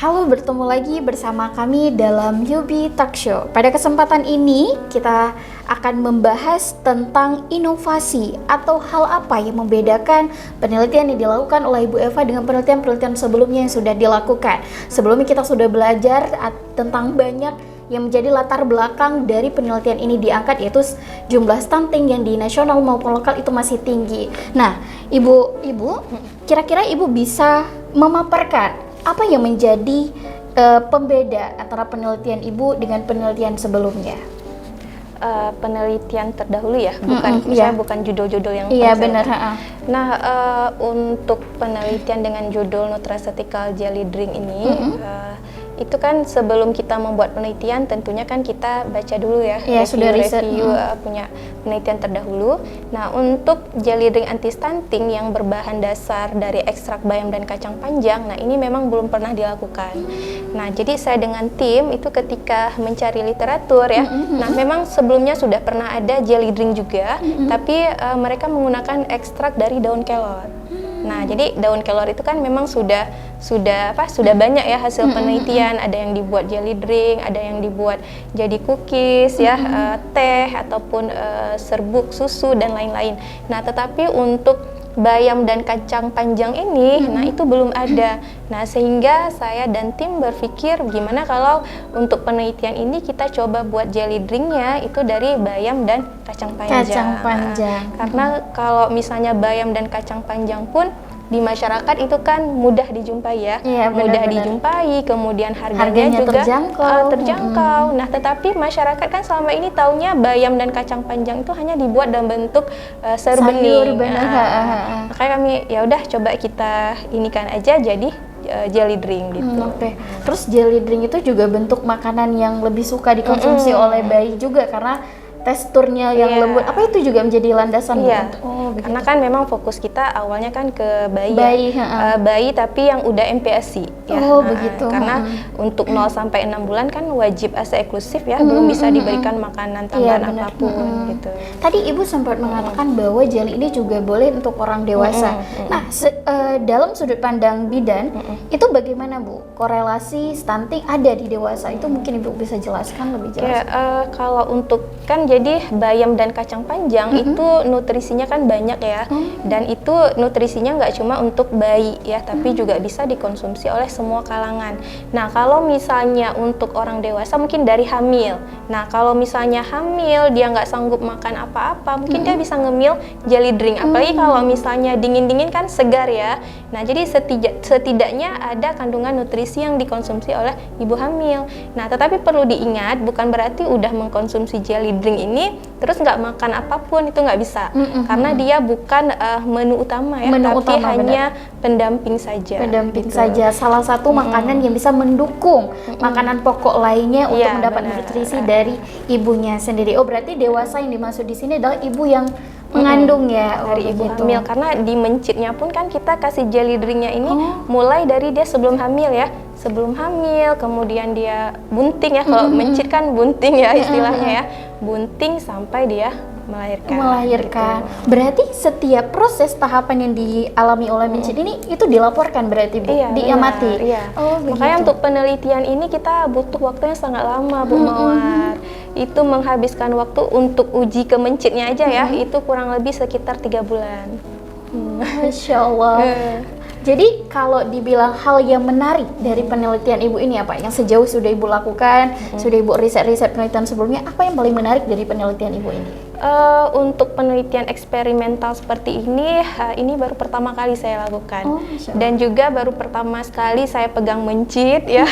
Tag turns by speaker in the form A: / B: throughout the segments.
A: Halo, bertemu lagi bersama kami dalam Yubi Talk Show. Pada kesempatan ini kita akan membahas tentang inovasi atau hal apa yang membedakan penelitian yang dilakukan oleh Ibu Eva dengan penelitian-penelitian sebelumnya yang sudah dilakukan. Sebelumnya kita sudah belajar tentang banyak yang menjadi latar belakang dari penelitian ini diangkat, yaitu jumlah stunting yang di nasional maupun lokal itu masih tinggi. Nah, Ibu, kira-kira Ibu bisa memaparkan apa yang menjadi pembeda antara penelitian Ibu dengan penelitian sebelumnya?
B: Penelitian terdahulu ya, bukan bukan judul-judul yang
A: benar.
B: Nah, untuk penelitian dengan judul nutraceutical jelly drink ini, itu kan sebelum kita membuat penelitian tentunya kan kita baca dulu ya, review punya penelitian terdahulu. Nah, untuk jelly drink anti stunting yang berbahan dasar dari ekstrak bayam dan kacang panjang, nah ini memang belum pernah dilakukan. Nah, jadi saya dengan tim itu ketika mencari literatur ya, nah memang sebelumnya sudah pernah ada jelly drink juga, tapi mereka menggunakan ekstrak dari daun kelor. Nah, jadi daun kelor itu kan memang sudah banyak ya hasil penelitian. Ada yang dibuat jelly drink, ada yang dibuat jadi cookies ya, teh ataupun serbuk susu dan lain-lain. Nah, tetapi untuk bayam dan kacang panjang ini, nah itu belum ada. Nah, sehingga saya dan tim berpikir gimana kalau untuk penelitian ini kita coba buat jelly drinknya itu dari bayam dan kacang panjang. Karena kalau misalnya bayam dan kacang panjang pun di masyarakat itu kan mudah dijumpai ya, mudah dijumpai, kemudian harganya juga terjangkau. Nah, tetapi masyarakat kan selama ini taunya bayam dan kacang panjang itu hanya dibuat dalam bentuk sayur bening. Makanya kami ya udah coba kita inikan aja jadi jelly drink gitu.
A: Terus jelly drink itu juga bentuk makanan yang lebih suka dikonsumsi oleh bayi juga karena teksturnya yang lembut. Apa itu juga menjadi landasan?
B: Karena kan memang fokus kita awalnya kan ke bayi bayi tapi yang udah MPASI ya.
A: Begitu.
B: Karena untuk 0 sampai 6 bulan kan wajib ASI eksklusif ya, belum bisa diberikan makanan tambahan apapun gitu.
A: Tadi Ibu sempat mengatakan bahwa jelly ini juga boleh untuk orang dewasa. Nah, dalam sudut pandang bidan itu bagaimana Bu? Korelasi stunting ada di dewasa itu mungkin Ibu bisa jelaskan lebih jelas.
B: Kalau untuk kan jadi bayam dan kacang panjang itu nutrisinya kan banyak ya, dan itu nutrisinya nggak cuma untuk bayi ya, tapi juga bisa dikonsumsi oleh semua kalangan. Nah, kalau misalnya untuk orang dewasa mungkin dari hamil. Nah, kalau misalnya hamil dia nggak sanggup makan apa-apa, mungkin dia bisa ngemil jelly drink. Apalagi kalau misalnya dingin-dingin kan segar ya. Nah, jadi setidaknya ada kandungan nutrisi yang dikonsumsi oleh ibu hamil. Nah, tetapi perlu diingat bukan berarti udah mengkonsumsi jelly drink ini terus nggak makan apapun, itu nggak bisa. Karena dia bukan menu utama ya, tapi hanya pendamping saja.
A: Saja, salah satu makanan yang bisa mendukung makanan pokok lainnya untuk mendapat nutrisi dari ibunya sendiri. Berarti dewasa yang dimaksud di sini adalah ibu yang mengandung ya,
B: dari ibu hamil. Karena di mencitnya pun kan kita kasih jelly drinknya ini mulai dari dia sebelum hamil ya, sebelum hamil, kemudian dia bunting ya, kalau mencit kan bunting ya istilahnya ya, bunting sampai dia melahirkan.
A: Gitu. Berarti setiap proses tahapan yang dialami oleh mencit ini itu dilaporkan berarti Bu? Diamati?
B: Makanya untuk penelitian ini kita butuh waktunya sangat lama Bu Mawar. Itu menghabiskan waktu untuk uji ke mencitnya aja ya, itu kurang lebih sekitar 3 bulan.
A: Masya Allah. Jadi kalau dibilang hal yang menarik dari penelitian Ibu ini apa? Yang sejauh sudah Ibu lakukan, sudah Ibu riset-riset penelitian sebelumnya, apa yang paling menarik dari penelitian Ibu ini?
B: Untuk penelitian eksperimental seperti ini baru pertama kali saya lakukan. Dan juga baru pertama sekali saya pegang mencit ya.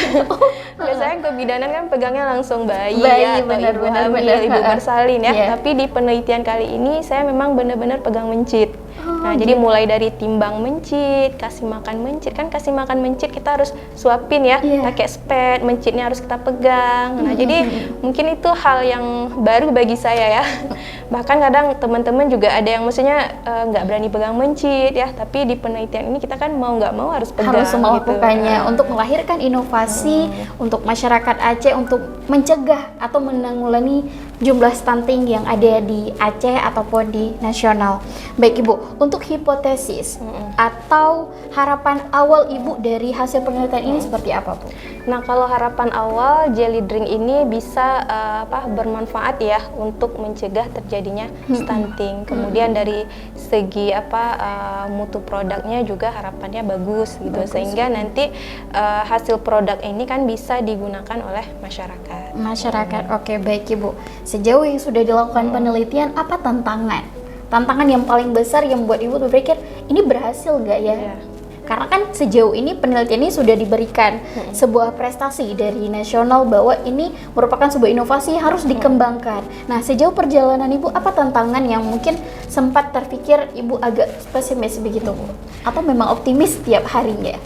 B: Biasanya kebidanan kan pegangnya langsung bayi ya, atau ibu hamil, ibu bersalin ya. Tapi di penelitian kali ini saya memang benar-benar pegang mencit. Nah, jadi mulai dari timbang mencit, kasih makan mencit, kan kasih makan mencit kita harus suapin ya, pakai spet, mencitnya harus kita pegang. Nah, jadi mungkin itu hal yang baru bagi saya ya. Bahkan kadang teman-teman juga ada yang maksudnya nggak berani pegang mencit ya, tapi di penelitian ini kita kan mau nggak mau harus pegang.
A: Harus melakukannya untuk melahirkan inovasi untuk masyarakat Aceh untuk mencegah atau menanggulangi jumlah stunting yang ada di Aceh ataupun di nasional. Baik Ibu, untuk hipotesis atau harapan awal Ibu dari hasil penelitian ini seperti apa Bu?
B: Nah, kalau harapan awal jelly drink ini bisa bermanfaat ya untuk mencegah terjadinya stunting. Kemudian dari segi mutu produknya juga harapannya bagus gitu, sehingga nanti hasil produk ini kan bisa digunakan oleh masyarakat.
A: Masyarakat, oke, baik Ibu. Sejauh yang sudah dilakukan penelitian, apa tantangan? Tantangan yang paling besar yang buat Ibu berpikir ini berhasil nggak ya? Karena kan sejauh ini penelitian ini sudah diberikan sebuah prestasi dari nasional bahwa ini merupakan sebuah inovasi yang harus dikembangkan. Nah, sejauh perjalanan Ibu, apa tantangan yang mungkin sempat terpikir Ibu agak pesimis begitu Bu? Atau memang optimis setiap harinya?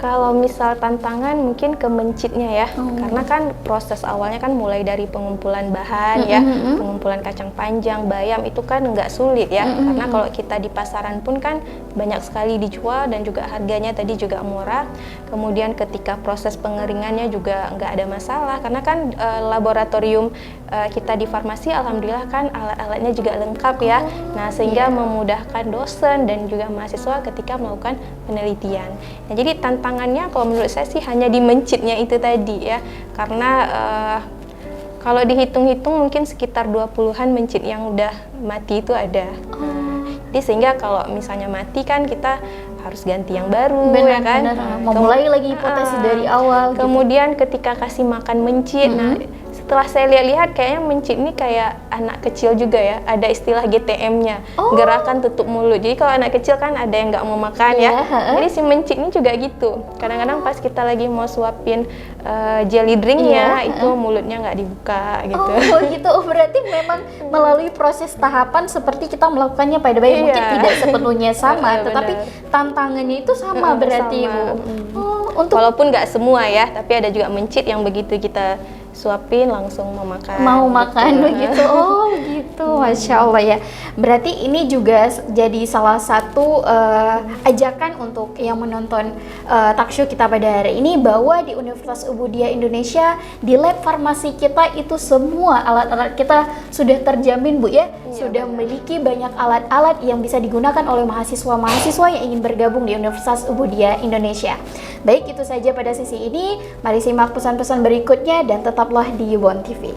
B: Kalau misal tantangan mungkin ke mencitnya ya, karena kan proses awalnya kan mulai dari pengumpulan bahan ya, pengumpulan kacang panjang, bayam itu kan nggak sulit ya, karena kalau kita di pasaran pun kan banyak sekali dijual dan juga harganya tadi juga murah. Kemudian ketika proses pengeringannya juga nggak ada masalah, karena kan laboratorium kita di farmasi alhamdulillah kan alat-alatnya juga lengkap ya, nah sehingga memudahkan dosen dan juga mahasiswa ketika melakukan penelitian. Nah, jadi tantangannya kalau menurut saya sih hanya di mencitnya itu tadi ya, karena kalau dihitung-hitung mungkin sekitar 20-an mencit yang udah mati itu ada. Jadi sehingga kalau misalnya mati kan kita harus ganti yang baru, ya kan?
A: Memulai lagi hipotesis dari awal.
B: Kemudian ketika kasih makan mencit, nah setelah saya lihat-lihat kayaknya mencit ini kayak anak kecil juga ya, ada istilah GTM-nya, gerakan tutup mulut. Jadi kalau anak kecil kan ada yang nggak mau makan ya, jadi si mencit ini juga gitu. Kadang-kadang pas kita lagi mau suapin jelly drinknya, itu mulutnya nggak dibuka gitu.
A: Oh gitu, berarti memang melalui proses tahapan seperti kita melakukannya pada bayi, mungkin tidak sepenuhnya sama, tetapi tantangannya itu sama berarti Bu.
B: Walaupun nggak semua ya, tapi ada juga mencit yang begitu kita suapin langsung mau makan
A: begitu. Oh gitu, Masya Allah ya. Berarti ini juga jadi salah satu ajakan untuk yang menonton talkshow kita pada hari ini, bahwa di Universitas Ubudiyah Indonesia, di lab farmasi kita itu semua alat-alat kita sudah terjamin Bu ya, sudah memiliki banyak alat-alat yang bisa digunakan oleh mahasiswa-mahasiswa yang ingin bergabung di Universitas Ubudiyah Indonesia. Baik, itu saja pada sesi ini. Mari simak pesan-pesan berikutnya dan tetaplah di Yuwon TV.